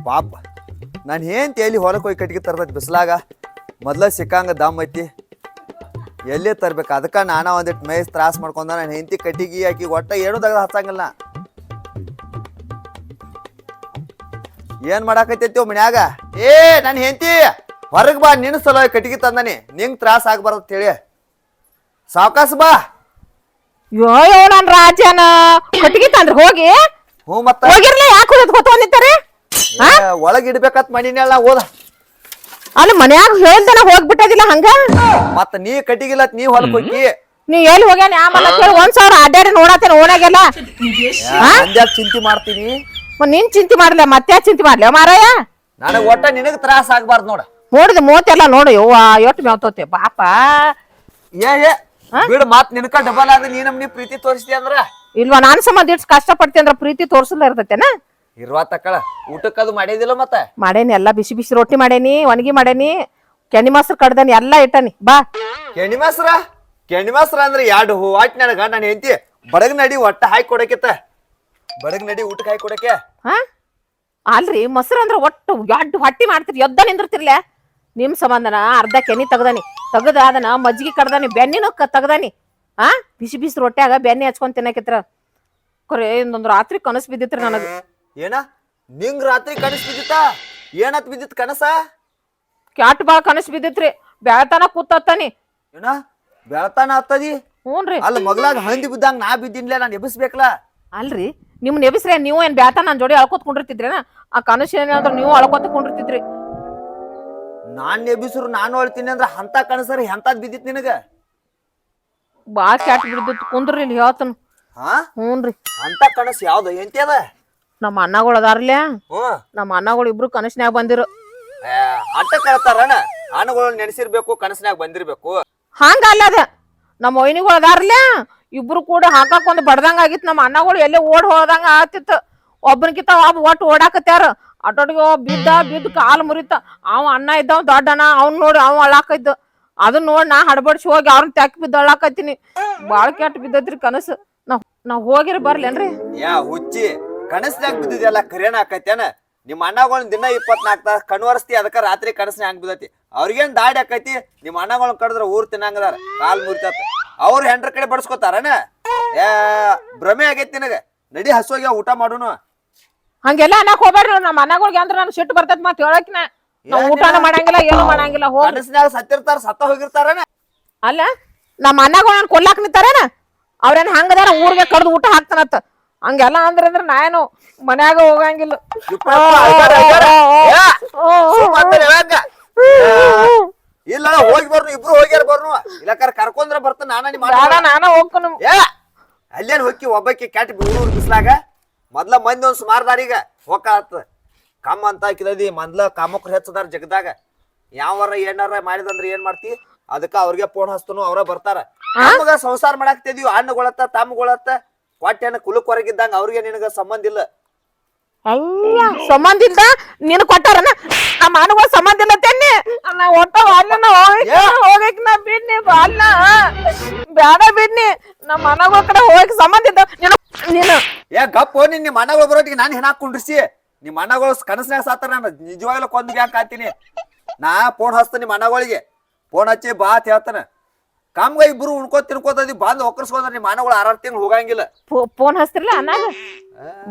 ಪಾಪ ನಾನು ಏನ್ ತೇಲಿ ಹೊಲಕ್ಕೆ ಹೋಗಿ ಕಟ್ಟಿಗೆ ತರ್ತೈತಿ ಬಿಸ್ಲಾಗ ಮೊದ್ಲ ಸಿಕ್ಕಂಗ ದಮ್ ಐತಿ ಎಲ್ಲೇ ತರ್ಬೇಕು ಅದಕ್ಕೆ ನಾನಾ ಒಂದಿಟ್ಟು ಮೇಯ್ಸ್ ತ್ರಾಸ ಮಾಡ್ಕೊಂಡ ನಾನು ಹೆಂಡತಿ ಕಟ್ಟಿಗೆ ಹಾಕಿ ಒಟ್ಟ ಏನು ತೆಗ್ದು ಹಚ್ಚಂಗಿಲ್ಲ ಏನ್ ಮಾಡಾಕೈತಿ ಮನ್ಯಾಗ ಏ ನನ್ನ ಹೆಂಡತಿ ಹೊರಗೆ ಬಾ ನಿನ್ನ ಸಲ ಕಟ್ಟಿಗೆ ತಂದಾನಿ ನಿಂಗೆ ತ್ರಾಸ ಆಗ್ಬಾರ್ದು ಹೇಳಿ ಸಾವಕಾಶ ಬಾ ಅಯ್ಯೋ ನನ್ ರಾಜನ ಕಟ್ಟಿಗೆ ತಂದ್ರ ಹೋಗಿ ಹ್ಞೂ ಮತ್ತ ಹೋಗಿರ್ಲಿ ಯಾಕೆ ಹೊತ್ಕೊಂಡಿರ್ತಾರೆ ಒಳಗೆ ಇಡ್ಬೇಕತ್ ಮನಿನೇಳ ಓದ ಅಲ್ಲಿ ಮನ್ಯಾಗ ಹೇಳ್ದನ ಹೋಗ್ಬಿಟ್ಟದಿಲ್ಲ ಹಂಗ ಮತ್ತ ನೀ ಕಟ್ಟಿಗಿಲ್ಲ ನೀ ಹೊಲಕ್ ಹೋಗಿ ನೀ ಎಲ್ಲಿ ಹೋಗ್ಯಾನ ಆಮೇಲೆ ಕೇಳಿ 1,000 ಅಡ್ಡಾಡಿ ನೋಡತ್ತೇನೆ ಓಣಾಗೆಲ್ಲ ಅಂದ್ಯಾಕ್ ಚಿಂತೆ ಮಾಡ್ತೀನಿ ನಿನ್ ಚಿಂತೆ ಮಾಡ್ಲ ಮತ್ತೆ ಚಿಂತೆ ಮಾಡ್ಲ ಮಾರಾಯ ನನಗ್ ಒಟ್ಟ ನಿನಗ್ ತ್ರಾಸ ಆಗ್ಬಾರ್ದು ನೋಡ ನೋಡಿದ ಮೂವತ್ತೆಲ್ಲ ನೋಡು ಯವ್ವ ಎಷ್ಟು ಮೇವ್ತೋತೆ ಪಾಪ ಏ ಬಿಡು ಮಾತ್ ನಿನಕ ಡಬಲ್ ಆದ ನೀ ಪ್ರೀತಿ ತೋರಿಸ್ತಿ ಅಂದ್ರ ಇಲ್ವಾ ನಾನ್ ಸಂಬಂಧ ಇಷ್ಟು ಕಷ್ಟ ಪಡ್ತಿ ಅಂದ್ರ ಪ್ರೀತಿ ತೋರ್ಸಲ್ಲ ಇರ್ತೈತೆನ ಇರುವ ತಕ್ಕಳ ಊಟಕ್ಕದು ಮಾಡಿದಿಲ್ಲ ಮತ್ತ ಮಾಡೇನಿ ಎಲ್ಲಾ ಬಿಸಿ ಬಿಸಿ ರೊಟ್ಟಿ ಮಾಡೇನಿ ಒಣಗಿ ಮಾಡೇನಿ ಕೆಣಿ ಮೊಸರು ಕಡ್ದಾನಿ ಎಲ್ಲಾ ಇಟ್ಟಾನಿ ಬಾ ಕೆಣಿ ಮಾಸ್ರ ಅಂದ್ರೆ ಎರಡು ವಾಟ್ ನನಗ ನಾನು ಹೆಂಡತಿ ಬಡಗ್ ನಡಿ ಒಟ್ಟ ಹಾಕಿ ಕೊಡಕಿತ್ತ ಬಡಗ್ ನಡಿ ಊಟಕ್ಕೆ ಹಾಕಿ ಕೊಡಕ್ಕೆ ಹಾ ಅಲ್ರಿ ಮೊಸರು ಅಂದ್ರ ಒಟ್ಟು ಎಡ್ಡು ಹೊಟ್ಟಿ ಮಾಡ್ತಿರಿ ಎದ್ದ ನಿಂದಿರ್ತಿರ್ಲ ನಿಮ್ ಸಂಬಂಧನ ಅರ್ಧ ಕೆನಿ ತೆಗ್ದಾನಿ ತೆಗದ ಅದನ್ನ ಮಜ್ಜಿಗೆ ಕಡ್ದಾನಿ ಬೆನ್ನಿನೂ ತೆಗ್ದಾನಿ ಬಿಸಿ ಬಿಸಿ ರೊಟ್ಟ್ಯಾಗ ಬೆನ್ನಿ ಹಚ್ಕೊಂಡ್ ತಿನ್ನಕಿತ್ರ ಖರೆ ಇನ್ನೊಂದು ರಾತ್ರಿ ಕನಸು ಬಿದ್ದಿತ್ರಿ ನನಗ ಏನ ನಿಂಗ್ ರಾತ್ರಿ ಕನಸು ಬಿದ್ದಿತ್ತ ಏನತ್ ಬಿದ್ದಿತ್ ಕನಸ ಕ್ಯಾಟ್ ಬಾಳ ಕನಸು ಬಿದ್ದಿತ್ರಿ ಬೆಳತನ ಕೂತಾನಿ ಏನ ಬೆಳತಾನ ಹತ್ತದಿ ಹ್ಞೂನ್ರಿ ಅಲ್ಲ ಮಗ್ಲಾಗ ಹಂದಿ ಬಿದ್ದಂಗ ನಾ ಬಿದ್ದಿನ್ಲೆ ನಾನು ಎಬ್ಬಿಸ್ಬೇಕಲ್ಲ ಅಲ್ರಿ ನಿಮ್ ನೆಬಿಸ್ರೆ ನೀವು ಏನ್ ಬ್ಯಾತ ನನ್ ಜೋಡಿ ಅಳ್ಕೋತ್ ಕುಂಡಿರ್ತಿದ್ರೇನ ಆ ಕನಸು ಏನಾದ್ರು ನೀವು ಅಳ್ಕೋತ ಕುಂಡಿರ್ತಿದ್ರಿ ನಾನ್ ಎಬ್ಬಿಸ್ರು ನಾನು ಅಳ್ತೀನಿ ಅಂದ್ರ ಅಂತ ಕನಸರ ಎಂತದ್ ಬಿದ್ದಿತ್ ನಿನಗ ಬಾಳ ಕ್ಯಾಟ್ ಬಿದ್ದಿತ್ತು ಕುಂದ್ರಿ ಇಲ್ಲಿ ಹೇಳ್ತನ ಹಾ ಹ್ಞೂನ್ರಿ ಅಂತ ಕನಸು ಯಾವ್ದು ಎಂತಿ ಅದ ನಮ್ಮ ಅಣ್ಣಗಳು ಅದಾರ್ಲ್ಯಾ ಹ್ಮ್ ನಮ್ಮ ಅಣ್ಣಗಳು ಇಬ್ರು ಕನಸಿನ್ಯಾಗ ಬಂದಿರು ಅಟ್ಟ ಕಳ್ತಾರಣ ಆನಗಳು ನೆನೆಸಿರ್ಬೇಕು ಕನಸಿನಾಗ ಬಂದಿರ್ಬೇಕು ಹಂಗ ಅಲ್ಲದ ನಮ್ಮ ಒಯ್ನಿಗಳು ಅದಾರ್ಲ್ಯಾ ಇಬ್ರು ಕೂಡ ಹಾಕಾಕ್ ಒಂದ್ ಬಡ್ದಂಗ ಆಗಿತ್ತು ನಮ್ಮ ಅಣ್ಣಗಳು ಎಲ್ಲೇ ಓಡ್ ಹೋದಂಗ ಆತಿತ್ತು ಒಬ್ಬನಿಕಿತ ಒಬ್ಬ ಒಟ್ಟು ಓಡಾಕತ್ಯಾರ ಅಟೋಟಿಗೆ ಬಿದ್ದ ಕಾಲು ಮುರಿತ ಅವ ಅಣ್ಣ ಇದ್ದವ್ ದೊಡ್ಡ ಅಣ್ಣ ಅವ್ನ್ ನೋಡಿ ಅವ ಅಳ್ಳಾಕೈದ್ದು ಅದನ್ನ ನೋಡಿ ನಾ ಹಡಬಡ್ಸಿ ಹೋಗಿ ಅವ್ರನ್ನ ತೆಕ್ ಬಿದ್ದು ಅಳ್ಳಾಕತ್ತೀನಿ ಬಾಳ ಕೆಟ್ಟ ಬಿದ್ದೈತ್ರಿ ಕನಸು ನಾವ್ ಹೋಗಿರಿ ಬರ್ಲೇನ್ರಿ ಯಾ ಹುಚ್ಚಿ ಕನಸಿನಾಗ ಬಿದ್ದಿದೆಲ್ಲ ಕರೇನ ಆಕೈತೇನ ನಿಮ್ಮ ಅಣ್ಣಗಳನ್ನ ದಿನ 24 ತಾಸ ಕಣ್ವರ್ಸ್ತಿ ಅದಕ್ಕ ರಾತ್ರಿ ಕನಸಿನ ಹಂಗ ಬಿದ್ದೈತಿ ಅವ್ರಿಗೇನ್ ದಾಡಿ ಆಕೈತಿ ನಿಮ್ಮ ಅಣ್ಣಗಳನ್ನ ಕಡದ್ರ ಊರ್ ತಿನ್ನಂಗದಾರ ಕಾಲ್ ಮುರಿತತ್ ಅವ್ರ ಹೆಂಡ್ರ ಕಡೆ ಬಡ್ಸ್ಕೊತಾರನ ಏ ಭ್ರಮೆ ಆಗೈತಿ ನಿನಗ ನಡಿ ಹಸುವಾಗ ಊಟ ಮಾಡೋನು ಹಂಗೆಲ್ಲ ಅನ್ನಕ್ ಹೋಗ್ಬೇಡ್ರಿ ನಮ್ಮ ಅಣ್ಣಗಳಿಗೆ ಅಂದ್ರ ನನ್ ಸಿಟ್ಟು ಬರ್ತೈತಿ ಮತ್ ಹೇಳಕ್ನ ನಾವ್ ಊಟನ ಮಾಡಂಗಿಲ್ಲ ಏನು ಮಾಡಂಗಿಲ್ಲ ಹೋಗಿ ಕನಸಿನಾಗ ಸತ್ತಿರ್ತಾರ ಸತ್ತ ಹೋಗಿರ್ತಾರನ ಅಲ್ಲ ನಮ್ಮ ಅಣ್ಣಗಳು ನನ್ ಕೊಲ್ಲಾಕ್ ನಿಂತಾರೇನ ಅವ್ರೇನ್ ಹಂಗದಾರ ಊರಿಗೆ ಕಡ್ದು ಊಟ ಹಾಕ್ತಾನತ್ತ ಹಂಗೆಲ್ಲ ಅಂದ್ರ ನಾ ಏನು ಮನ್ಯಾಗ ಹೋಗಂಗಿಲ್ಲ ಇಲ್ಲ ಹೋಗಿ ಬರ್ನು ಇಬ್ರು ಹೋಗ್ಯಾರ ಬರ್ನು ಇಲ್ಲಕಾರ ಕರ್ಕೊಂಡ್ರ ಬರ್ತ ನಾನ ಹೋಗ್ಕನು ಅಲ್ಲೇನ್ ಹೊಕ್ಕಿ ಒಬ್ಬಕ್ಕೆ ಕ್ಯಾಟ್ ಊರ್ ಬಿಸ್ಲಾಗ ಮೊದ್ಲ ಮಂದಿ ಒಂದ್ ಸುಮಾರ್ದಾರೀಗ ಹೋಗಾತ ಕಮ್ಮ ಅಂತ ಹಾಕಿದದಿ ಮೊದ್ಲ ಕಾಮಕ್ರು ಹೆಚ್ಚದಾರ ಜಗದಾಗ ಯಾವಾರ ಏನಾರ ಮಾಡಿದಂದ್ರ ಏನ್ ಮಾಡ್ತಿ ಅದಕ್ಕ ಅವ್ರಿಗೆ ಫೋನ್ ಹಸ್ತನು ಅವ್ರ ಬರ್ತಾರ ನಮಗ ಸಂಸಾರ ಮಾಡಾಕ್ತಿದೀವಿ ಹಣ್ಣುಗಳತ್ತ ತಮ್ಮಗಳತ್ತ ಹೊಟ್ಟೆನ ಕುಲಕ್ ಹೊರಗಿದ್ದಂಗ ಅವ್ರಿಗೆ ನಿನಗ ಸಂಬಂಧ ಇಲ್ಲ ಅಯ್ಯ ಸಂಬಂಧ ಇಲ್ದ ನೀನು ಕೊಟ್ಟಾರನ ನಮ್ಮ ಅಣ್ಣಗಳ ಸಂಬಂಧ ಇಲ್ಲ ತೆನ್ನಿ ನಾ ಒಟ್ಟ ಅಲ್ಲನ ಹೋಗಕ್ ನಾ ಬಿಡ್ನಿ ಅಲ್ಲ ಬ್ಯಾಡ ಬಿಡ್ನಿ ನಮ್ಮ ಅಣ್ಣಗಳ ಕಡೆ ಹೋಗಕ್ ಸಂಬಂಧ ಇದ್ದ ನೀನು ಏ ಗಪ್ಪ ನಿಮ್ಮ ಅಣ್ಣಗಳು ಬರೋಟಿಗೆ ನಾನು ಹೆಣಾಕ್ ಕುಂಡ್ರಿಸಿ ನಿಮ್ಮ ಅಣ್ಣಗಳು ಕನಸಿನಾಗ ಸಾತಾರ ನಾನು ನಿಜವಾಗ್ಲೂ ಕೊಂದ್ ಯಾಕೆ ಕಾತೀನಿ ನಾ ಫೋನ್ ಹಚ್ತ ನಿಮ್ಮ ಅಣ್ಣಗಳಿಗೆ ಫೋನ್ ಹಚ್ಚಿ ಬಾ ಅಂತ ಹೇಳ್ತಾನ ಕಾಮ್ಗ ಇಬ್ರು ಉಣ್ಕೋತ ತಿನ್ಕೋತದಿ ಬಂದ್ ಒಕ್ಕರ್ಸ್ಕೊಂಡ್ರ ನಿಮ್ಮ ಅಣ್ಣಗಳು 6 ತಿಂಗಳು ಹೋಗಂಗಿಲ್ಲ ಫೋನ್ ಹಚ್ತಿರ್ಲ ಅನ್ನಾಗ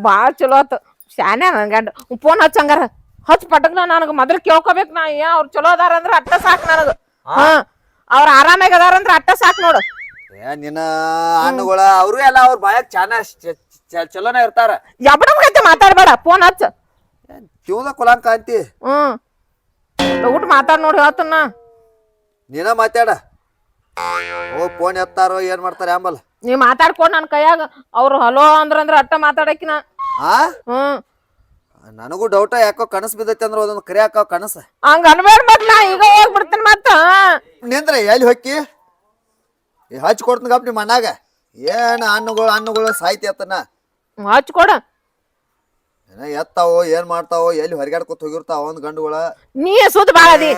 ಬಾಳ ಚಲೋ ಆತ ಶಾನೆ ನನ್ ಗಂಡ ಫೋನ್ ಹಚ್ಚಂಗಾರ ಹಚ್ ಪಟಕ್ನ ನನಗ ಮೊದಲು ಕೇಳ್ಕೊಬೇಕು ನಾ ಅವ್ರು ಚಲೋ ಅದಾರ ಅಂದ್ರ ಅಟ್ಟ ಸಾಕ್ ನನಗ ಅವ್ರ ಆರಾಮಾಗ ಅದಾರ ಅಂದ್ರ ಅಟ್ಟ ಸಾಕ್ ನೋಡು ಏ ನಿನ್ನ ಹಣ್ಣುಗಳ ಅವ್ರು ಎಲ್ಲ ಅವ್ರ ಬಾಯಾಗ ಚಲೋನ ಇರ್ತಾರ ಎಬ್ಬಡಮ್ಗೈತೆ ಮಾತಾಡ್ಬೇಡ ಫೋನ್ ಹಚ್ಚ ತಿವ್ದ ಕುಲಾಂಕ ಅಂತಿ ಊಟ ಮಾತಾಡ್ ನೋಡಿ ಹೇಳ್ತನ ನೀನ ಮಾತಾಡ ಹೋಗ್ ಫೋನ್ ಎತ್ತಾರೋ ಏನ್ ಮಾಡ್ತಾರ ಆಂಬಲ್ ನೀ ಮಾತಾಡ್ಕೊಂಡ್ ನನ್ ಕೈಯಾಗ ಅವ್ರು ಹಲೋ ಅಂದ್ರ ಅಟ್ಟ ಮಾತಾಡಕಿನ ನನಗೂ ಡೌಟ ಯಾಕೋ ಕನಸು ಬಿದ್ದೈತಿ ಅಂದ್ರ ಒಂದೊಂದು ಕರೆ ಹಾಕೋ ಕನಸ ಹಂಗ ಅನ್ಬೇಡ ಮತ್ ನಾ ಈಗ ಹೋಗ್ಬಿಡ್ತೀನಿ ಮತ್ತ ನಿಂದ್ರ ಎಲ್ಲಿ ಹೊಕ್ಕಿ ಹಚ್ಚಿ ಕೊಡ್ತೀನಿ ಗಪ್ ನಿಮ್ಮ ಅಣ್ಣಾಗ ಏನ್ ಹಣ್ಣುಗಳು ಸಾಯ್ತಿ ಅತ್ತನ ಹಚ್ಕೊಡ ಏನ ಎತ್ತಾವೋ ಏನ್ ಮಾಡ್ತಾವೋ ಎಲ್ಲಿ ಹೊರಗಾಡ್ಕೊತ ಹೋಗಿರ್ತಾವ ಒಂದ್ ಗಂಡುಗಳ ನೀ ಸುದ್ದ ಬಾಳದಿ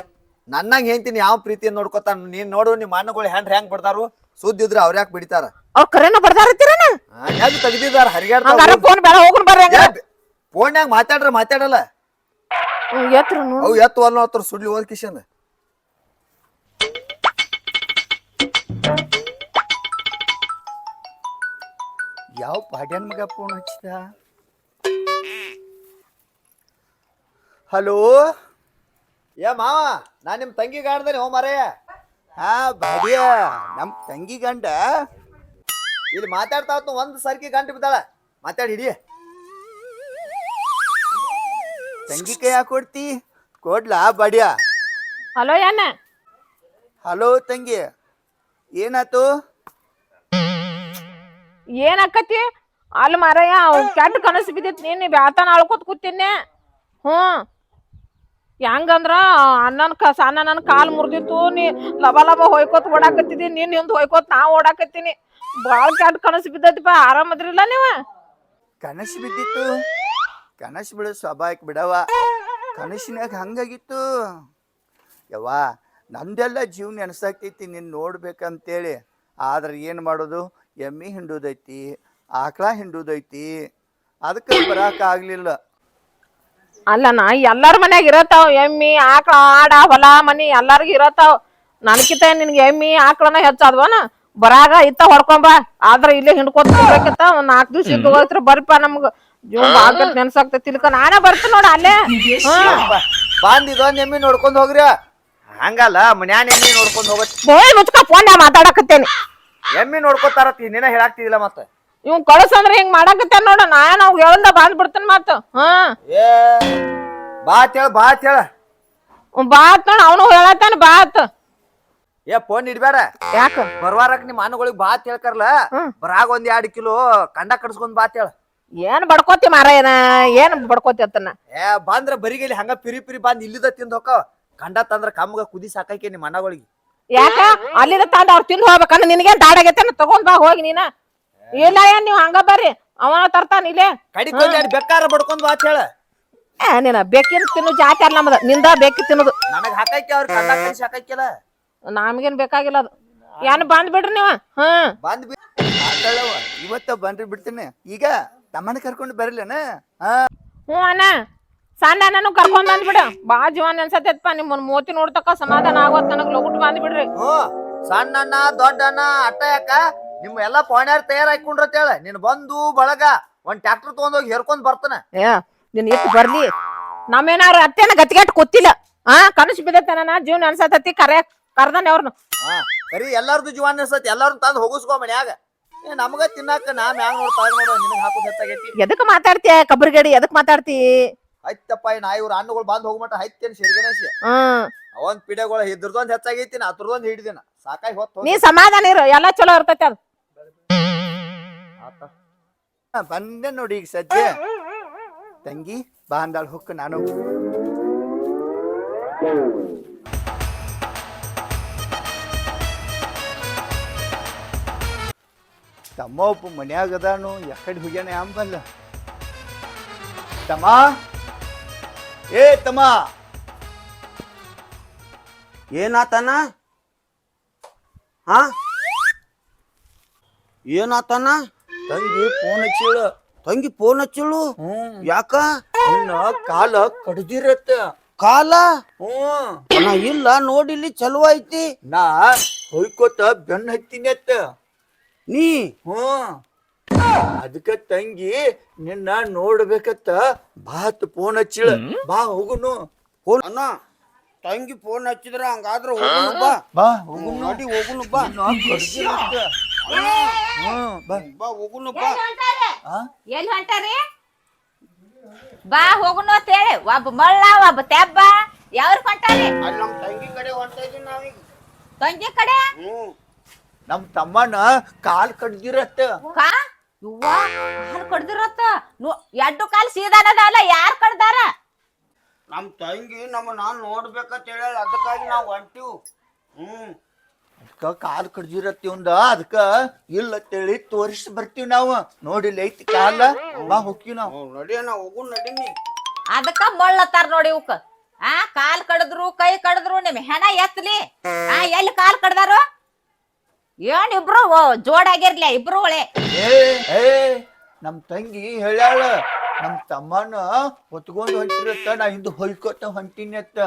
ನನ್ನಂಗ ಹೇಳ್ತೀನಿ ಯಾವ ಪ್ರೀತಿಯನ್ನು ನೋಡ್ಕೊತಾನ ನೀನ್ ನೋಡು ನಿಮ್ಮ ಅಣ್ಣಗಳು ಹೆಂಗ್ ಬಿಡ್ತಾರು ಸುದ್ದಿದ್ರ ಅವ್ರ ಯಾಕೆ ಬಿಡ್ತಾರ ಅವ್ರ ಕರೆನ ಬರ್ದಾರತ್ತೀರನ ತೆಗ್ದಿದಾರ ಫೋನ್ ಬೇಡ ಹೋಗುನ್ ಬರ್ರಿ ಫೋನ್ಯಾಗ ಮಾತಾಡಲ್ಲ ಎತ್ರ ನೋಡು ಅವು ಎತ್ತು ಅಲ್ಲ ಹತ್ರ ಸುಡ್ಲಿ ಹೋದ್ ಕಿಶನ್ ಯಾವ ಪಾಡ್ಯಾನ್ ಮಗ ಫೋನ್ ಹಚ್ಚಿದ? ಹಲೋ, ಏ ಮಾವ ನಾ ನಿಮ್ ತಂಗಿ ಗಾಡ್ದೇನೆ ಹೋ ಮಾರಯ್ಯ. ಹಾ ಭಾಗ್ಯ, ನಮ್ ತಂಗಿ ಗಂಡ ಇಲ್ಲಿ ಮಾತಾಡ್ತಾ ಹೊತ್ತು ಒಂದ್ ಸರ್ಕಿ ಗಂಟು ಬಿದ್ದಾಳ. ಮಾತಾಡಿ ಹಿಡಿ. ತಂಗಿ ಕೈ ಹಾಕೊಡ್ತಿ? ಕೊಡ್ಲಾ ಬಡ್ಯ? ಹಲೋ ಏನ ಹಲೋ ತಂಗಿ, ಏನಾತು? ಏನ್ ಆಕತಿ? ಅಲ್ಲಿ ಮಾರಯ್ಯ ಕೆಟ್ಟ ಕನಸು ಬಿದ್ದೈತಿ. ನೀನ್ ಬ್ಯಾತಾನ ಅಳ್ಕೊತ್ ಕೂತೀನಿ. ಹೆಂಗಂದ್ರ ಸಣ್ಣ ನನ್ ಕಾಲ್ ಮುರ್ದಿತ್ತು. ನೀ ಲಬ ಲಬ ಹೊಯ್ಕೋತ್ ಓಡಾಕತ್ತಿದಿ. ನೀನ್ ಹಿಂದ್ ಹೊಯ್ಕೋತ್ ನಾ ಓಡಾಕತ್ತೀನಿ. ಬಾಳ್ ಕೆಟ್ಟ ಕನಸು ಬಿದ್ದೈತಿಪ್ಪ. ಆರಾಮದ್ರಿಲ್ಲ ನೀವ? ಕನಸು ಬಿದ್ದಿತ್ತು? ಕನಸು ಬಿಡೋ ಸ್ವಾಭಾವಿಕ ಬಿಡವ. ಕನಸಿನಾಗ ಹಂಗಾಗಿತ್ತು ಯವ್ವ. ನಂದೆಲ್ಲ ಜೀವನ ನೆನಸಾಗ್ತೈತಿ ನಿನ್ ನೋಡ್ಬೇಕಂತೇಳಿ. ಆದ್ರೆ ಏನು ಮಾಡೋದು, ಎಮ್ಮಿ ಹಿಂಡುದೈತಿ, ಆಕಳ ಹಿಂಡುದೈತಿ, ಅದಕ್ಕೆ ಬರಾಕ ಆಗ್ಲಿಲ್ಲ. ಅಲ್ಲ ನಾ ಎಲ್ಲಾರ ಮನ್ಯಾಗ ಇರತ್ತಾವ ಎಮ್ಮಿ ಆಕಳ ಆಡ ಹೊಲ ಮನಿ ಎಲ್ಲಾರ್ಗು ಇರತ್ತಾವ. ನನ್ಕಿತ ನಿನ್ಗೆ ಎಮ್ಮಿ ಆಕಳನ ಹೆಚ್ಚಾದ್ವನ? ಬರಾಗ ಇತ್ತ ಹೊಡ್ಕೊಂಬ. ಆದ್ರ ಇಲ್ಲೇ ಹಿಂಡ್ಕೊತ ಒಂದ್ 4 ದಿವ್ಸ ಇದ್ದು ಹೋಗ್ತ್ರ ಬರ್ಪ. ನಮ್ಗ ಜೀವ ಬಾಗತ್ ನೆನ್ಸಾಗ್ತೈತಿ. ಇಲ್ಕ ನಾನೇ ಬರ್ತೀನಿ ನೋಡ ಅಲ್ಲೇ. ಬಂದ್ ಇದೊಂದ್ ಎಮ್ಮಿ ನೋಡ್ಕೊಂಡ್ ಹೋಗ್ರಿ. ಹಂಗಲ್ಲ ಮನ್ಯಾನ ಎಮ್ಮಿ ನೋಡ್ಕೊಂಡ್ ಹೋಗತ್. ಬೋಯ್ ಮುಚ್ಕ ಫೋನ್ ಮಾತಾಡಕತ್ತೇನಿ. ಎಮ್ಮಿ ನೋಡ್ಕೋತಾರತಿ ನಿನ್ನ ಹೇಳಾಕ್ತಿದಿಲ್ಲ ಮತ್ತ. ಇವ್ ಕಳಸಂದ್ರ ಹಿಂಗ್ ಮಾಡಾಕತ್ತೇನ್ ನೋಡ. ನಾವ್ ಹೇಳ್ದ ಬಂದ್ ಬಿಡ್ತೇನೆ ಮತ್ತ. ಏ ಬಾತ್ ಹೇಳ ಬಾತ್ ನೋಡ ಅವನು ಹೇಳತ್ತಾನ ಬಾತ್. ಏ ಫೋನ್ ಇಡ್ಬೇಡ. ಯಾಕ ಬರ್ವಾರಕ್ ನಿಮ್ ಅನ್ನಗಳಿಗೆ ಬಾತ್ ಹೇಳ್ಕರ್ಲ. ಬರಾಗ 1-2 ಕಿಲೋ ಕಂಡ ಕಡ್ಸ್ಕೊಂಡ್ ಬಾತ್ ಹೇಳ. ಏನ್ ಬಡ್ಕೋತಿ ಮಾರಾಯನ? ಏನ್ ಬಡ್ಕೋತಿ ಅತ್ತನ? ಏ ಬಂದ್ರ ಬರಿಗೇಲಿ ಹಂಗ ಪಿರಿ ಬಂದ್ ಇಲ್ಲಿದ ತಿಂದ್ ಹೋಕ. ಕಂಡ ತಂದ್ರ ಕಮ್ಗ ಕುದಿ ಸಾಕೈಕೆ ನಿಮ್ ಅನ್ನಗಳಿಗೆ. ಯಾಕ ಅಲ್ಲಿದ ತಂದ ಅವ್ರು ತಿಂದು ಹೋಗ್ಬೇಕಂದ್ರ ನಿನಗೇನ್ ದಾಡಾಗೈತೇನ? ತಗೊಂಡ್ ಬಾ ಹೋಗಿ ನೀನ. ಇಲ್ಲ ಏನ್ ನೀವ್ ಹಂಗ ಬರ್ರಿ, ಅವನ ತರ್ತಾನ ಇಲ್ಲೇ. ಕಡಿಕೊಂಡ್ ಬೆಕ್ಕಾರ ಬಡ್ಕೊಂಡ್ ಬಾತ್ ಹೇಳ. ನೀನ ಬೇಕಿನ್ ತಿನ್ನು ಜಾತಿ ಅಲ್ಲ ನಮ್ದ. ನಿಂದ ಬೇಕಿ ತಿನ್ನೋದು. ನನಗ್ ಹಾಕೈಕೆ ಅವ್ರ ಕಂಡ ಕಳಿಸಿ ಹಾಕೈಕಿಲ್ಲ. ನಮ್ಗೇನ್ ಬೇಕಾಗಿಲ್ಲ ಅದು. ಏನ್ ಬಂದ್ ಬಿಡ್ರಿ ನೀವ. ಬಂದ್ ಇವತ್ತ ಬಂದ್ರಿ ಬಿಡ್ತೇನೆ. ಈಗ ತಮ್ಮನ ಕರ್ಕೊಂಡು ಬರಲೇನ? ಅಣ್ಣ ಸಣ್ಣ ಅಣ್ಣನು ಕರ್ಕೊಂಡ್ ಬಂದ್ಬಿಡು. ಬಾ ಜೀವನ್ ಅನ್ಸತ್ತಪ್ಪ. ನಿಮ್ಮನ್ ಮೋತಿ ನೋಡ್ತಕ್ಕ ಸಮಾಧಾನ ಆಗೋತ್. ನನಗ್ ಲಗುಟ್ ಬಂದ್ ಬಿಡ್ರಿ. ಸಣ್ಣ ಅಣ್ಣ ದೊಡ್ಡ ಅಣ್ಣ ಅಟ್ಟ ಯಾಕ ನಿಮ್ ಎಲ್ಲಾ ಪಾಣ್ಯಾರ ತಯಾರಾಕೊಂಡ್ರತ್ ಹೇಳ. ನೀನ್ ಬಂದು ಬಳಗ ಒಂದ್ ಟ್ರ್ಯಾಕ್ಟರ್ ತಗೊಂಡೋಗಿ ಹೇರ್ಕೊಂಡ್ ಬರ್ತಾನ. ನಿನ್ ಇಟ್ಟು ಬರ್ಲಿ. ನಮ್ಮೇನಾರ ಅತ್ತೇನ ಗತಿಗೆಟ್ ಗೊತ್ತಿಲ್ಲ. ಕನಸು ಬಿದ್ದೈತನ ಜೀವನ ಅನ್ಸತತಿ. ಕರ್ದಾನೆ ಅವ್ರನ್ನ. ಕರಿ ಎಲ್ಲಾರ್ದು ಜೀವನ ಅನ್ಸತ್. ಎಲ್ಲಾರು ತಂದ್ ಹೋಗಿಸ್ಕೊ ಮನ್ಯಾಗ. ನಮಗ ತಿನ್ನಾಕ ನಾ ಮ್ಯಾಗ ನೋಡ್ ನಿನಗ್ ಹಾಕೋದ್ ಹೆಚ್ಚಾಗೈತಿ. ಎದಕ್ ಮಾತಾಡ್ತೀಯ ಕಬ್ರಿಗಡಿ? ಎದಕ್ ಮಾತಾಡ್ತಿ? ಆಯ್ತಪ್ಪ ನಾ ಇವ್ರ ಹಣ್ಣುಗಳು ಬಂದ್ ಹೋಗ್ಮಟ ಹೈತೇನ್ ಸಿರ್ಗಣೇಶಿ. ಅವಂದ್ ಪಿಡೆಗಳು ಇದ್ರದೊಂದ್ ಹೆಚ್ಚಾಗೈತಿ. ನಾ ಅದ್ರದೊಂದ್ ಹಿಡಿದಿನ ಸಾಕಾಗಿ ಹೊತ್ತು. ನೀ ಸಮಾಧಾನ ಇರು, ಎಲ್ಲಾ ಚಲೋ ಇರ್ತೈತಿ ಅದು. ಬಂದೆ ನೋಡಿ ಈಗ ಸದ್ಯ. ತಂಗಿ ಬಾ ಅಂದಾಳ ಹೊಕ್ಕ. ನಾನು ತಮ್ಮ ಒಬ್ಬ ಮನ್ಯಾಗ ಅದಾನು. ಎಕಡೆ ಹೋಗ್ಯಾನ ಅಂಬಲ್ಲ. ತಮ್ಮ, ಏ ತಮ್ಮ. ಏನಾತನ? ಹಾ ಏನಾತನ? ತಂಗಿ ಫೋನ್ ಹಚ್ಚಿಳ. ತಂಗಿ ಫೋನ್ ಹಚ್ಚಿಳು? ಯಾಕ? ನಿನ್ನ ಕಾಲ ಕಡ್ದಿರತ್ತ. ಕಾಲ? ಹ್ಮ್ ನಾ ಇಲ್ಲ ನೋಡಿಲ್ಲಿ ಚಲೋ ಐತಿ. ನಾ ಹೊಯ್ಕೋತ ಬೆನ್ನ ಹತ್ತೀನಿ ಅತ್ತ. ನೀ ಅದಕ್ಕ ತಂಗಿ ನಿನ್ನ ನೋಡ್ಬೇಕತ್ತ ಬಾತ್ ಫೋನ್ ಹಚ್ಚಿಳ. ಬಾ ಹೋಗುನು. ಅಣ್ಣ ತಂಗಿ ಫೋನ್ ಹಚ್ಚಿದ್ರ ಹಂಗಾದ್ರ ಹೋಗುನು ಬಾ. ಬಾ ಹೋಗುನು. ನಡಿ ಹೋಗುನು ಬಾ. ಬಾ ಹೋಗುನು ಬಾ. ಎಲ್ಲಿ ಹೊಂಟಾರಿ? ಬಾ ಹೋಗುನು ಅಂತ ಹೇಳಿ ಒಬ್ಬ ಮಳ್ಳ ಒಬ್ಬ ತೆಬ್ಬ ಯಾವ್ರ ಹೊಂಟಾರಿ? ಅಲ್ಲಿ ನಮ್ ತಂಗಿ ಕಡೆ ಹೊಂಟ ಇದೀನಿ ನಾವೀಗ. ತಂಗಿ ಕಡೆ ನಮ್ ತಮ್ಮನ ಕಾಲ್ ಕಡ್ದಿರತ್ತ. ಕಾಲ್ ಕಡ್ದಿರತ್ತ. ಎಡ್ಡು ಕಾಲ್ ಸೀದಾನದ ಯಾರ್ ಕಡ್ದಾರ? ನಮ್ ತಂಗಿ ನಾನ್ ನೋಡ್ಬೇಕಂತ ಹೇಳ. ಅದಕ್ಕಾಗಿ ನಾವ್ ಹೊಂಟಿವ್. ಅದಕ್ಕ ಕಾಲ್ ಕಡ್ದಿರತ್ತಿ ಒಂದ. ಅದಕ್ಕ ಇಲ್ಲ ಅಂತೇಳಿ ತೋರಿಸಿ ಬರ್ತೀವಿ ನಾವು. ನೋಡಿಲ್ಲ ಐತಿ ಕಾಲ. ಬಾ ಹೋಗ್ತೀವಿ ನಾವು. ನಡಿಯಣ್ಣ ಹೋಗುನ್ ನಡೀನಿ. ಅದಕ್ಕ ಮಳ್ಳತ್ತಾರ ನೋಡಿ ಇವಕ್. ಕಾಲ್ ಕಡದ್ರು ಕೈ ಕಡದ್ರು ನಿಮ್ ಹೆಣ ಎತ್ತಲಿ. ಎಲ್ಲಿ ಕಾಲ್ ಕಡ್ದಾರು? ಏನ್ ಇಬ್ರು ಜೋಡಾಗಿರ್ಲಿ ಇಬ್ರು ಒಳೆ. ಏ ನಮ್ ತಂಗಿ ಹೇಳ್ಯಾಳ ನಮ್ ತಮ್ಮನ ಹೊತ್ಕೊಂಡ್ ಹೊಂಟಿರತ್ತ ನಾ ಹಿಂದ್ ಹೊಯ್ಕೋತ ಹೊಂಟಿನಿ ಅತ್ತ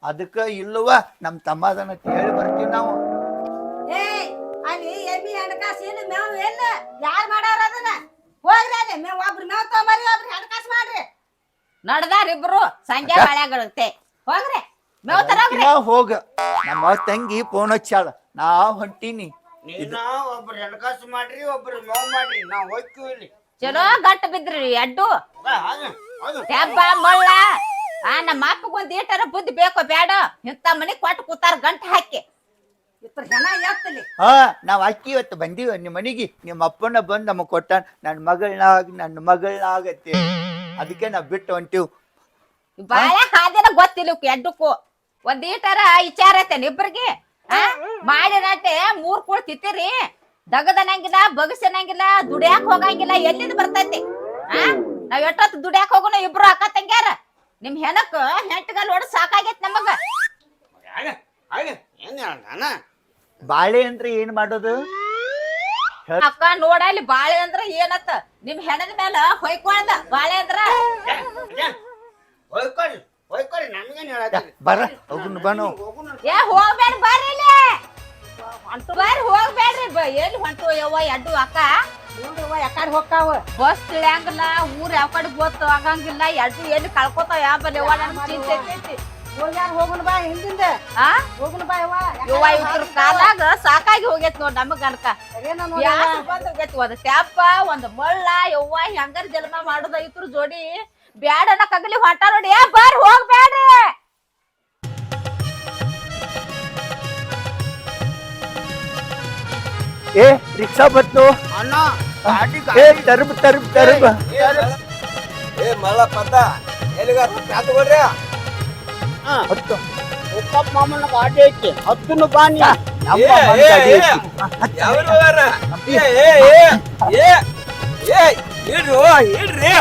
ಅದಕ್ಕ ಇಲ್ಲವ ನಮ್ ತಮ್ಮ ಅದನ್ನ ಹೇಳಿ ಬರ್ತೀವಿ ನಾವು. ಏ ಅಲ್ಲಿ ಎಮ್ಮಿ ಹಣಕಾಸು ಏನು ಮೇವ್ ಎಲ್ಲ ಯಾರ್ ಮಾಡಾರ ಅದನ್ನ ಹೋಗ್ರಿ ಅಲ್ಲಿ ಮೇವ್ ಒಬ್ರು ಮೇವ್ ತಗೊಂಬರಿ ಒಬ್ರು ಹಣಕಾಸು ಮಾಡ್ರಿ ನಡ್ದಾರ ಇಬ್ರು ಸಂಜೆ ಬಾಳ್ಯಾಗತ್ತೆ ಹೋಗ್ರಿ ಮೇವ್ ತರೋಗ್ರಿ. ಹೋಗ ನಮ್ಮ ತಂಗಿ ಫೋನ್ ಹಚ್ಚಾಳ ನಾ ಹೊಂಟೀನಿ. ನೀನ ಒಬ್ರು ಹಣಕಾಸು ಮಾಡ್ರಿ ಒಬ್ರು ಮೇವ್ ಮಾಡ್ರಿ ನಾವ್ ಹೋಗ್ತೀವಿ ಇಲ್ಲಿ. ಚಲೋ ಗಟ್ಟ ಬಿದ್ರಿ ಅಡ್ಡು ಹೌದು ಹೆಬ್ಬ ಮಳ್ಳ ನಮ್ಮ ಅಪ್ಪಗೊಂದ್ ಈಟರ ಬುದ್ಧಿ ಬೇಕೋ ಬೇಡ ಇಂತ ಮನಿ ಕೊಟ್ಟು ಕೂತಾರ ಗಂಟ ಹಾಕಿ ಇತ್ರ ಜನ ಎತ್ತಲಿ. ನಾವ್ ಅಕ್ಕಿ ಇವತ್ತು ಬಂದೀವ ನಿಮ್ಮ ಮನಿಗೆ. ನಿಮ್ಮ ಅಪ್ಪನ ಬಂದ್ ನಮಗ್ ಕೊಟ್ಟಾನ ನನ್ನ ಮಗಳಾಗತ್ತೆ ಅದಕ್ಕೆ ನಾವ್ ಬಿಟ್ಟು ಹೊಂಟಿವ್. ಬಾಳೆ ಹಾದಿನ ಗೊತ್ತಿಲ್ಲ ಎಡ್ಡಕ್ಕೂ ಒಂದ್ ಈಟರ ವಿಚಾರ ಐತೇನ್ ಇಬ್ರಿಗೆ ಮಾಡಿ ನಾಟೆ 3 ಕೂಳ್ ತಿತ್ತೀರಿ ದಗದನಂಗಿಲ್ಲ ಬಗಸನಂಗಿಲ್ಲ ದುಡಿಯಾಕ್ ಹೋಗಂಗಿಲ್ಲ ಎಲ್ಲಿಂದ ಬರ್ತೈತಿ ನಾವ್ ಎಷ್ಟೊತ್ತು ದುಡಿಯಾಕ್ ಹೋಗೋಣ ಇಬ್ರು ಅಕ್ಕ ತಂಗ್ಯಾರ ನಿಮ್ ಹೆಣಕ್ ಹೆಂಟಗಲ್ ಹೊಡ್ ಸಾಕಾಗೈತ್ ನಮಗ. ಏನ್ ಹೇಳ ಬಾಳೆ ಅಂದ್ರೆ ಏನ್ ಮಾಡೋದು? ಅಕ್ಕ ನೋಡಲ್ಲಿ ಬಾಳೆ ಅಂದ್ರ ಏನತ್ತ ನಿಮ್ ಹೆಣದ ಮೇಲೆ ಹೊಯ್ಕೊಳ್ದ ಬಾಳೆ ಅಂದ್ರ ಹೋಯ್ಕೊಳ್ರಿ ಹೋಯ್ಕೊಳ್ರಿ ನಮ್ಗೇನ್ ಹೇಳತ್ತೀರಿ ಬರ ಹೋಗುನ್ ಬನು. ಏ ಹೋಗ್ಬೇಡ ಬರ್ರಿ ಇಲ್ಲಿ ಹೊಂಟು ಬರ್ರಿ ಹೋಗ್ಬೇಡ್ರಿ ಎಲ್ಲಿ ಹೊಂಟು ಯವ್ವ ಎಡ್ಡು ಅಕ್ಕ ಯಾಕಡೆ ಹೋಗ್ತಾವ ಬಸ್ ತಿಳಿಯಂಗಿಲ್ಲ ಊರ್ ಯಾವ ಕಡೆ ಗೊತ್ತು ಆಗಂಗಿಲ್ಲ ಎಡ್ಡು ಎಲ್ಲಿ ಕಳ್ಕೊತಾವ ಯಾವ ಬಲ್ಲಿ ಯವ್ವ ನನ್ ಚಿಂತೆ ಐತಿ. ಹೋಗುನ್ ಬಾ ಹಿಂದಿಂದ ಆ ಹೋಗುನ್ ಬಾ ಯವ್ವ ಇವ್ರ ಕಾಲಾಗ ಸಾಕಾಗಿ ಹೋಗೈತ್ ನೋಡ್ ನಮಗ್ ಗಣಕ ಬಂದ್ ಹೋಗೈತಿ ಒಂದ್ ಟ್ಯಾಪ ಒಂದ್ ಮಳ್ಳ ಯವ್ವ ಹೆಂಗಾರ ಜನ್ಮ ಮಾಡುದ ಇತ್ರ ಜೋಡಿ ಬ್ಯಾಡನ ಕಗಲಿ ಹೊಂಟ ನೋಡಿ ಏ ಬರ್ರಿ ಹೋಗ್ಬೇಡ್ರಿ. ಏ ರಿಕ್ಷಾ ಬತ್ತು ಅಣ್ಣ ಗಾಡಿ ಏ ತರ್ಬ್ ತರ್ಬ್ ತರ್ಬ್ ಏ ಮಲ್ಲ ಪದ್ದ ಎಲ್ಲಿಗಾರ ತಗೊಳ್ರಿ. ಹತ್ತು ಉಪ್ಪಪ್ಪ ಮಾಮನ ಗಾಡಿ ಐತಿ ಹತ್ತುನು ಬಾನಿ ನಮ್ಮ ಮನೆ ಗಾಡಿ ಐತಿ. ಯಾವ ಹೋಗಾರ ಇಡ್ರಿ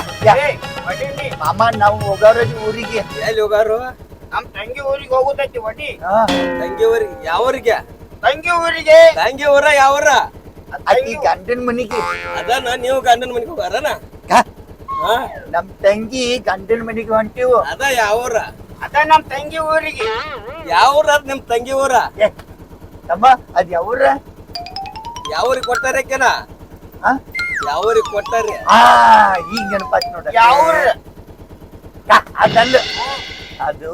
ಮಾಮ ನಾವು ಹೋಗಾರ ಊರಿಗೆ. ಎಲ್ಲಿ ಹೋಗಾರು? ನಮ್ ತಂಗಿ ಊರಿಗೆ ಹೋಗುದೈತಿ ವಡಿ. ತಂಗಿ ಊರಿಗೆ ಯಾವ್ರಿಗೆ? ತಂಗಿ ಊರಿಗೆ ತಂಗಿ ಊರ ಯಾವ್ರ? ಅಕ್ಕಿ ಗಂಡನ ಮನಿಗೆ. ಅದನ್ನ ನೀವು ಗಂಡನ ಮನೆಗೆ ಹೋಗಾರನ? ನಮ್ ತಂಗಿ ಗಂಡನ ಮನಿಗೆ ಹೊಂಟಿವು. ಅದ ಯಾವ್ರ? ಅದ ನಮ್ ತಂಗಿ ಊರಿಗೆ. ಯಾವ್ರ ಅದ್ ನಿಮ್ ತಂಗಿ ಊರ? ತಮ್ಮ ಅದ್ ಯಾವ್ರ? ಯಾವ್ರಿಗೆ ಕೊಟ್ಟಾರಕ್ಕೆನ? ಯಾವ್ರಿಗೆ ಕೊಟ್ಟಾರಿ? ಈಗ ನೆನಪಾತ್ ನೋಡ. ಯಾವ್ರ? ಅದಲ್ಲ ಅದು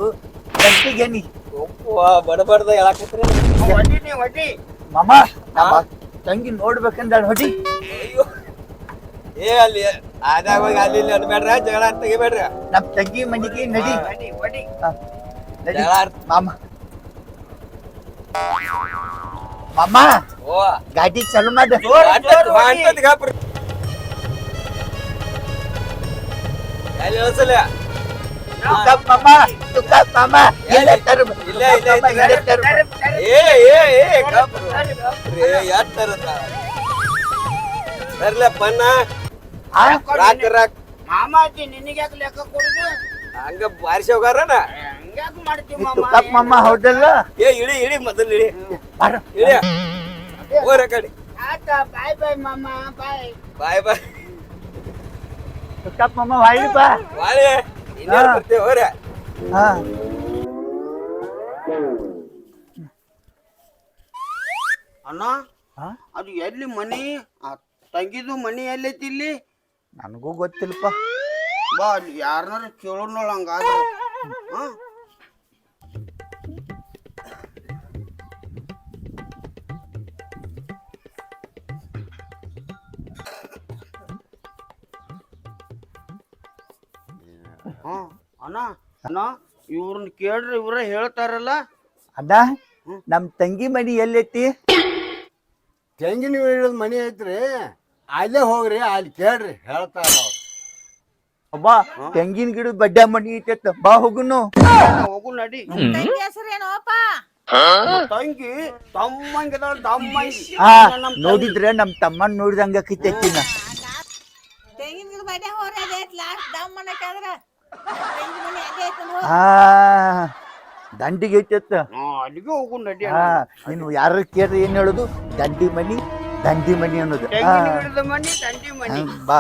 ಗಂಟಿಗೆನಿ. ಬಡಬಡ್ದ ಹೇಳಾಕತ್ರಿ ವಡಿ ನೀ ವಡಿ. ಮಾಮ ನಮ್ಮ ತಂಗಿ ನೋಡ್ಬೇಕಂದ ಹೊಡಿ. ಅಯ್ಯೋ ಏ ಅಲ್ಲಿ ಆದಾಗ ಅಲ್ಲಿ ಇಲ್ಲಿ ಅನ್ಬೇಡ್ರ ಜಗಳ ತೆಗಿಬೇಡ್ರಿ. ನಮ್ ತಂಗಿ ಮನಿಗೆ ನಡಿ ವಡಿ ವಡಿ ನಡಿ ಜಗಳ ಮಾಮ. ಮಾಮ ಓ ಗಾಡಿ ಚಾಲು ಮಾಡ. ಎಲ್ಲಿ ಹೇಳ್ಸಲ್ಲ? ತುಕಪ್ ಮಾಮ ತುಕಪ್ ಮಾಮ ಇಲ್ಲ ತರ್ಬ್ ಇಲ್ಲ ಇಲ್ಲ ಇಲ್ಲ ತರ್ಬ್. ಸರ್ಲೆ ಪನ್ನ ರಾಕ್ ರಾಕ್ ಮಾಮ ಅಜ್ಜಿ ನಿನಗೆ ಯಾಕೆ ಲೆಕ್ಕ ಕೊಡುದು? ಹಂಗ ಬಾರಿಸಿ ಹೋಗಾರನ? ಹಂಗ್ಯಾಕ್ ಮಾಡ್ತೀವಿ ಮಾಮ? ತುಕಪ್ ಮಾಮ ಹೌದಲ್ಲ? ಇಳಿ ಇಳಿ ಮೊದಲು ಇಳಿ ಬರ ಇಳಿ ಹೋರ ಕಡೆ. ಆತ ಬಾಯ್ ಬಾಯ್ ಮಾಮ ಬಾಯ್. ಬಾಯ್ ಬಾಯ್ ತುಕಪ್ ಮಾಮ ವಾಳಿ ಬಾ. ಬಾಳೆ ಇನ್ನೇನು ಬರ್ತೀವಿ ಹೋರ. ಹಾ ಅಣ್ಣ ಅದು ಎಲ್ಲಿ ಮನಿ? ಆ ತಂಗಿದು ಮನಿ ಎಲ್ಲೈತಿ ಇಲ್ಲಿ? ನನಗೂ ಗೊತ್ತಿಲ್ಲಪ್ಪ. ಬಾ ಅಲ್ಲಿ ಯಾರನ್ನಾರ ಕೇಳೋಣ ಹಂಗಾದ್ರೆ. ಅಣ್ಣ ಅಣ್ಣ ಇವ್ರನ್ನ ಕೇಳ್ರಿ ಇವ್ರ ಹೇಳ್ತಾರಲ್ಲ. ಅಣ್ಣ ನಮ್ ತಂಗಿ ಮನಿ ಎಲ್ಲೈತಿ? ತೆಂಗಿನ ಗಿಡದ ಮನಿ ಐತ್ರಿ, ಅಲ್ಲೇ ಹೋಗ್ರಿ, ಅಲ್ಲಿ ಕೇಳ್ರಿ ಹೇಳ್ತಾರ ಅವ್ರು. ಅಬ್ಬ ತೆಂಗಿನ ಗಿಡದ ಬಡ್ಡ ಮನಿ ಐತೆ ಬಾ ಹೋಗುನು. ಹೋಗು ನಡಿ. ತಂಗಿ ಹೆಸರೇನೋಪ? ತಂಗಿ ತಮ್ಮಂಗಿದಾಳ ತಮ್ಮಂಗಿ. ನೋಡಿದ್ರೆ ನಮ್ ತಮ್ಮನ್ ನೋಡಿದಂಗ ಕಿತ್ತೈತಿನ. ತೆಂಗಿನ ಗಿಡ ಬಡ್ಡೆ ಹೋರ ಲಾಸ್ಟ್ ದಮ್ ಅನ್ನಕ್ಕಾದ್ರ ತಂಗಿ ಮನೆ ಅಲ್ಲೇ ಐತೆ. ದಂಡಿಗೆ ಐತೆ. ಅಲ್ಲಿಗೆ ಹೋಗು ನಡಿ. ನೀನು ಯಾರ ಕೇಳ್ರಿ ಏನ್ ಹೇಳುದು? ದಂಡಿ ಮನಿ ಅನ್ನೋದು. ತೆಂಗಿನ ಗಿಡದ ಮನಿ ತಂಡಿ ಮನಿ. ಬಾ